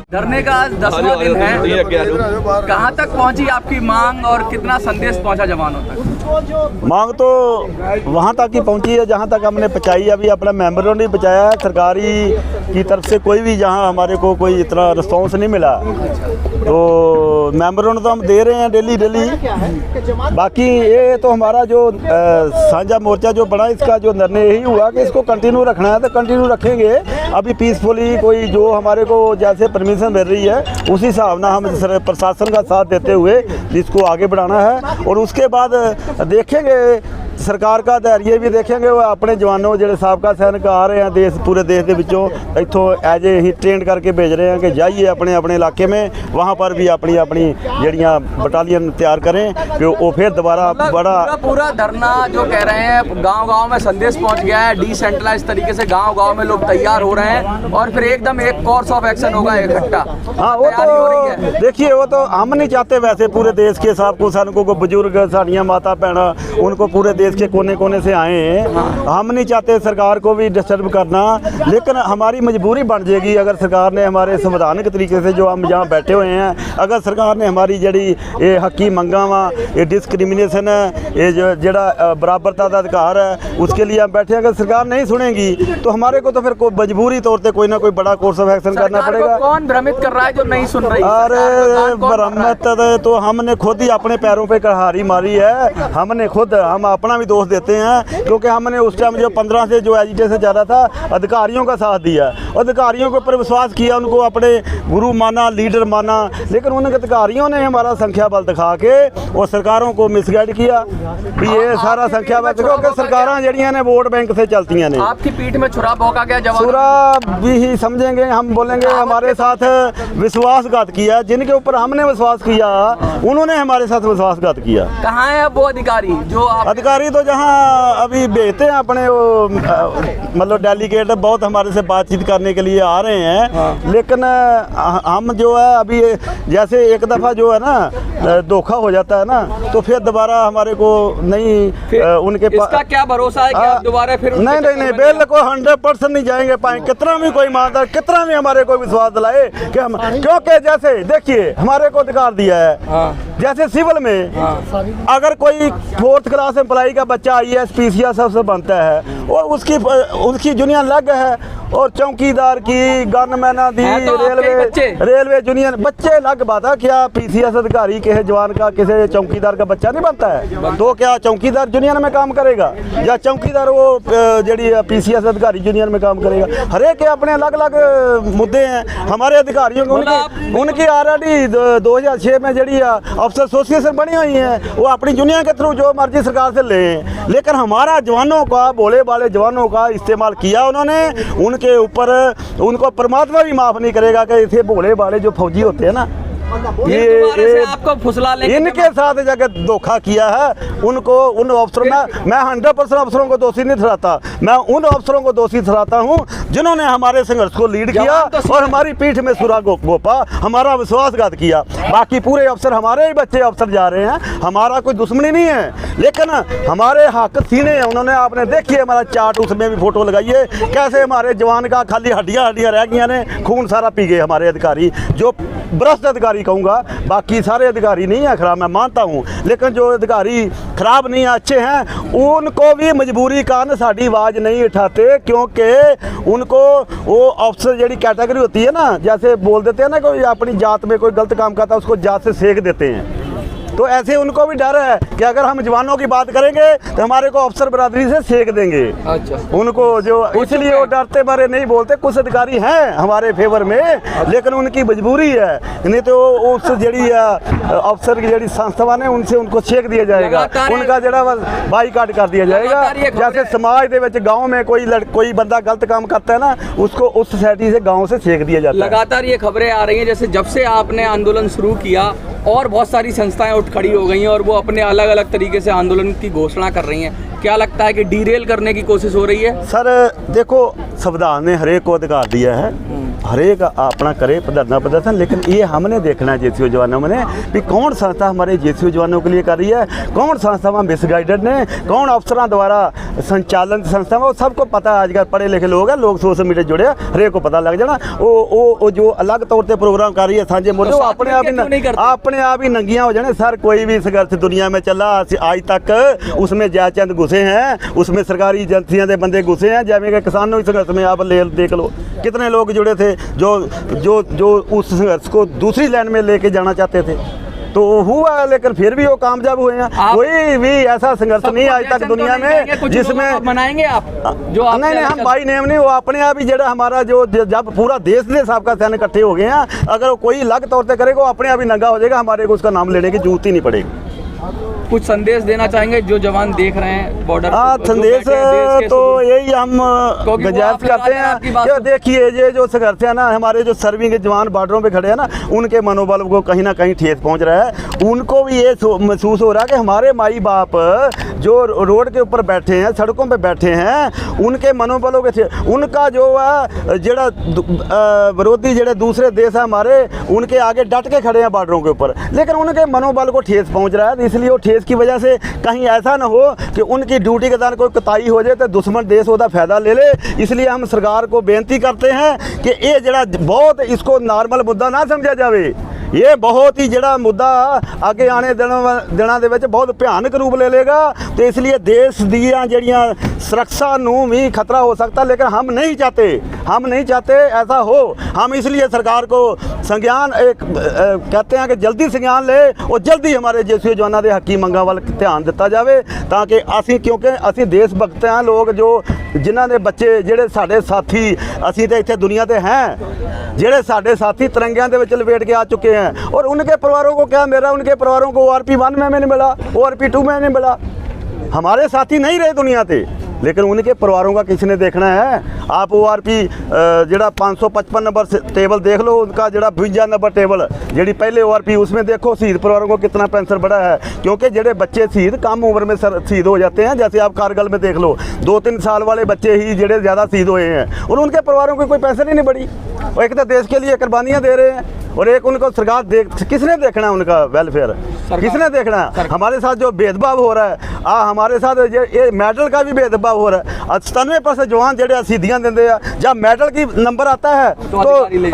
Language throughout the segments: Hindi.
धरने का आज 10वां दिन है, कहाँ तक पहुँची आपकी मांग और कितना संदेश पहुँचा जवानों तक? मांग तो वहाँ तक ही पहुँची है जहाँ तक हमने पहुँचाई। अभी अपना मेंबरों ने पहुँचाया है, सरकारी की तरफ से कोई भी जहाँ हमारे को कोई इतना रिस्पॉन्स नहीं मिला, तो मेंबरों ने तो हम दे रहे हैं डेली। बाकी ये तो हमारा जो साझा मोर्चा जो बना, इसका जो निर्णय यही हुआ कि इसको कंटिन्यू रखना है तो कंटिन्यू रखेंगे। अभी पीसफुली कोई जो हमारे को जैसे परमिशन मिल रही है उसी हिसाब ना हम प्रशासन का साथ देते हुए इसको आगे बढ़ाना है। और उसके बाद देखेंगे सरकार का धैर्य भी देखेंगे, वो अपने जवानों जो साबका सैनिक आ रहे हैं देश पूरे देश के विचों इतों एज ए ही ट्रेंड करके भेज रहे हैं कि जाइए अपने अपने इलाके में, वहाँ पर भी अपनी अपनी जड़ियाँ बटालियन तैयार करें कि वो फिर दोबारा पूरा धरना जो कह रहे हैं गांव-गांव में संदेश पहुंच गया है, डिसेंट्रलाइज तरीके से गांव-गांव में लोग तैयार हो रहे हैं और फिर एकदम एक कोर्स ऑफ एक्शन होगा इकट्ठा। हाँ, वो तो देखिए, वो तो हम नहीं चाहते वैसे पूरे देश के साबका सैनिकों को, बुजुर्ग साड़ियाँ माता बहना, उनको पूरे देश के कोने कोने से आए हैं। हम नहीं चाहते सरकार को भी डिस्टर्ब करना, लेकिन हमारी मजबूरी बन जाएगी अगर सरकार ने हमारे संवैधानिक तरीके से जो हम यहाँ बैठे हुए हैं, अगर सरकार ने हमारी जड़ी ये हकी मंगा वा, ये डिस्क्रिमिनेशन है, ये जड़ा बराबरता का अधिकार है, उसके लिए हम बैठे हैं। अगर सरकार नहीं सुनेगी तो हमारे को तो फिर मजबूरी तौर पर कोई ना कोई बड़ा कोर्स ऑफ एक्शन करना पड़ेगा। कौन भ्रमित कर रहा है जो नहीं सुन रही? अरे भ्रमित तो हमने खुद ही अपने पैरों पे कहारी मारी है। हमने खुद, हम अपना भी दोष देते हैं, क्योंकि हमने उस टाइम जो 15 से जो एजिटेशन जा रहा था, अधिकारियों का साथ दिया, अधिकारियों के ऊपर विश्वास किया, उनको अपने गुरु माना, लीडर माना, लेकिन उन अधिकारियों ने हमारा संख्या बल दिखा के और सरकारों को मिसगाइड किया कि ये सारा संख्या बल, क्योंकि सरकारें जड़ियाँ ने वोट बैंक से चलती हैं। आपकी पीठ में छुरा भौंका गया जवान? छुरा भी ही समझेंगे, हम बोलेंगे हमारे साथ विश्वासघात किया, जिनके ऊपर हमने विश्वास किया उन्होंने हमारे साथ विश्वासघात किया। कहाँ है वो अधिकारी जो अधिकारी तो जहाँ अभी भेजते हैं अपने वो मतलब डेलीगेट बहुत हमारे से बातचीत करने के लिए आ रहे हैं, लेकिन हम जो है अभी जैसे एक दफ़ा जो है ना धोखा हो जाता है ना, तो फिर दोबारा हमारे को नहीं उनके पास। इसका क्या भरोसा है कि आप दोबारा फिर? नहीं बिल्कुल 100% नहीं जाएंगे पाए, कितना भी कोई ईमानदार, कितना भी हमारे को विश्वास दिलाए कि हम, क्योंकि जैसे देखिए हमारे को अधिकार दिया है, जैसे सिविल में अगर कोई 4th क्लास एम्प्लॉई का बच्चा IAS PCS सबसे बनता है और उसकी जूनियर अलग है, और चौकीदार की, गनमैना दी, रेलवे जूनियर बच्चे अलग बात है। क्या PCS अधिकारी के जवान का किसी चौकीदार का बच्चा नहीं बनता है? तो क्या चौकीदार जूनियर में काम करेगा या चौकीदार वो जड़ी PCS अधिकारी जूनियर में काम करेगा? हर एक के अपने अलग अलग मुद्दे हैं। हमारे अधिकारियों को उनकी ऑलरेडी 2006 में जड़ी अफसर एसोसिएशन बनी हुई है, वो अपनी जूनियर के थ्रू जो मर्जी सरकार से लें, लेकिन हमारा जवानों का, भोले वाले जवानों का इस्तेमाल किया उन्होंने। उनके ऊपर उनको परमात्मा भी माफ़ नहीं करेगा कि इसे भोले वाले जो फौजी होते हैं ना, ये आपको फुसला लेके इनके साथ जगह धोखा किया है। उनको उन अफसरों में मैं 100% अफसरों को दोषी नहीं ठहराता, मैं उन अफसरों को दोषी ठहराता हूं जिन्होंने हमारे संघर्ष को लीड किया और हमारी पीठ में सुरा गोपा, हमारा विश्वासघात किया। बाकी पूरे अफसर हमारे ही बच्चे अफसर जा रहे हैं, हमारा कोई दुश्मनी नहीं है, लेकिन हमारे हक सीने हैं। उन्होंने, आपने देखिए हमारा चार्ट, उसमें भी फोटो लगाइए कैसे हमारे जवान का खाली हड्डियाँ रह गई ने, खून सारा पी गए हमारे अधिकारी। जो भ्रष्ट अधिकारी कहूँगा, बाकी सारे अधिकारी नहीं है खराब, मैं मानता हूँ, लेकिन जो अधिकारी खराब नहीं है, अच्छे हैं, उनको भी मजबूरी कारण साड़ी आवाज़ नहीं उठाते, क्योंकि उनको वो अफसर जड़ी कैटेगरी होती है ना, जैसे बोल देते हैं ना कोई अपनी जात में कोई गलत काम करता है उसको जात से सेक देते हैं, तो ऐसे उनको भी डर है कि अगर हम जवानों की बात करेंगे तो हमारे को अफसर बरादरी से सेक देंगे। अच्छा, उनको जो इसलिए वो डरते मारे नहीं बोलते। कुछ अधिकारी हैं हमारे फेवर में, लेकिन उनकी मजबूरी है, नहीं तो उस जड़ी अफसर की जड़ी संस्था ने उनसे उनको सेक दिया जाएगा, उनका जड़ा बाईकाट कर दिया जाएगा। जैसे समाज के गाँव में कोई बंदा गलत काम करता है ना, उसको उस सोसाइटी से गाँव से सेक दिया जाता है। लगातार ये खबरें आ रही हैं जैसे जब से आपने आंदोलन शुरू किया और बहुत सारी संस्थाएं उठ खड़ी हो गई हैं और वो अपने अलग अलग तरीके से आंदोलन की घोषणा कर रही हैं, क्या लगता है कि डीरेल करने की कोशिश हो रही है? सर देखो, संविधान ने हर एक को अधिकार दिया है हरेक अपना करे धरना प्रदर्शन, लेकिन ये हमने देखना है जेसीओ जवानों में भी कौन संस्था हमारे जेसीओ जवानों के लिए कर रही है, कौन संस्था मिसगाइडेड ने, कौन अफसरों द्वारा संचालन संस्था, वो सबको पता है। आजकल पढ़े लिखे लोग हैं, लोग सोशल मीडिया जुड़े, हरेक को पता लग जाना। वो जो अलग तौर पर प्रोग्राम कर रही है सांझे मुद्दे, वो अपने आप ही नंगियाँ हो जाने। सर कोई भी संघर्ष दुनिया में चला आज तक, उसमें जयचंद घुसे हैं, उसमें सरकारी एजेंसियां के बंदे घुसे हैं, जैसे कि किसानों के संघर्ष में आप ले देख लो कितने लोग जुड़े थे जो उस संघर्ष को दूसरी लाइन में लेके जाना चाहते थे, तो हुआ, लेकिन फिर भी वो कामयाब हुए हैं। कोई भी ऐसा संघर्ष नहीं आज तक दुनिया में जिसमें मनाएंगे आप जो नहीं हम बाई नेम नहीं, वो अपने आप ही जरा हमारा जो जब पूरा देश देश आपका सैन्य इकट्ठे हो गए हैं, अगर कोई अलग तौर पर करेगा वो अपने आप ही नंगा हो जाएगा, हमारे को उसका नाम लेने की जरूरत ही नहीं पड़ेगी। कुछ संदेश देना चाहेंगे जो जवान देख रहे हैं बॉर्डर? संदेश तो यही हम गुजारिश करते हैं कि देखिए ये जो संघर्ष है ना, हमारे जो सर्विंग के जवान बॉर्डरों पे खड़े हैं ना, उनके मनोबल को कहीं ना कहीं ठेस पहुंच रहा है। उनको भी ये महसूस हो रहा है कि हमारे माई बाप जो रोड के ऊपर बैठे हैं, सड़कों पे बैठे हैं, उनके मनोबलों के उनका जो है जड़ा विरोधी जड़े दूसरे देश है हमारे, उनके आगे डट के खड़े हैं बॉर्डरों के ऊपर, लेकिन उनके मनोबल को ठेस पहुँच रहा है। इसलिए वो ठेस की वजह से कहीं ऐसा ना हो कि उनकी ड्यूटी के दौरान कोई कोताही हो जाए तो दुश्मन देश उसका फायदा ले ले। इसलिए हम सरकार को बेनती करते हैं कि ये जड़ा बहुत इसको नॉर्मल मुद्दा ना समझा जाए, ये बहुत ही जड़ा मुद्दा आगे आने दिनों के बहुत भयानक रूप ले लेगा। तो इसलिए देश दियाँ जड़ियाँ सुरक्षा नूं भी खतरा हो सकता, लेकिन हम नहीं चाहते ऐसा हो। हम इसलिए सरकार को संज्ञान कहते हैं कि जल्दी संज्ञान ले और जल्दी हमारे जेसीओ जवानों के हकी मंगां वाल ध्यान दिता जाए, ताकि असी, क्योंकि असी देश भगत हैं लोग, जो जिन्हों के बच्चे जेडे साडे साथी, असी तो इतने दुनिया के हैं, जेडे साडे साथी तिरंगियां दे विच लपेट के आ चुके हैं, और उनके परिवारों को क्या मेरा, उनके परिवारों को ORP 1 में नहीं मिला, ORP 2 में नहीं मिला। हमारे साथी नहीं रहे दुनिया पे, लेकिन उनके परिवारों का किसने देखना है? आप ORP जड़ा 555 नंबर टेबल देख लो, उनका जड़ा 52 नंबर टेबल जी पहले ORP, उसमें देखो शहीद परिवारों को कितना पेंशन बढ़ा है। क्योंकि जड़े बच्चे शहीद कम उम्र में शहीद हो जाते हैं, जैसे आप कारगिल में देख लो 2-3 साल वाले बच्चे ही जड़े ज़्यादा शहीद हुए हैं, और उनके परिवारों को कोई पेंशन ही नहीं बढ़ी। और एक तो देश के लिए कुर्बानियाँ दे रहे हैं, और एक उनको सरकार किसने देखना है उनका वेलफेयर, किसने देखना है? हमारे साथ जो भेदभाव हो रहा है, हमारे साथ ये मेडल का भी भेदभाव हो रहा है। 97% जवान जड़े सीधियाँ देंगे हैं, जब मेडल की नंबर आता है तो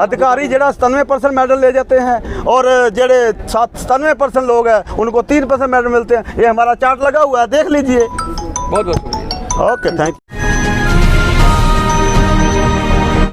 अधिकारी जड़ा 97% मेडल ले जाते हैं, और जड़े 97% लोग हैं उनको 3% मेडल मिलते हैं। ये हमारा चार्ट लगा हुआ है, देख लीजिए। बहुत बहुत शुक्रिया। Okay, thank you.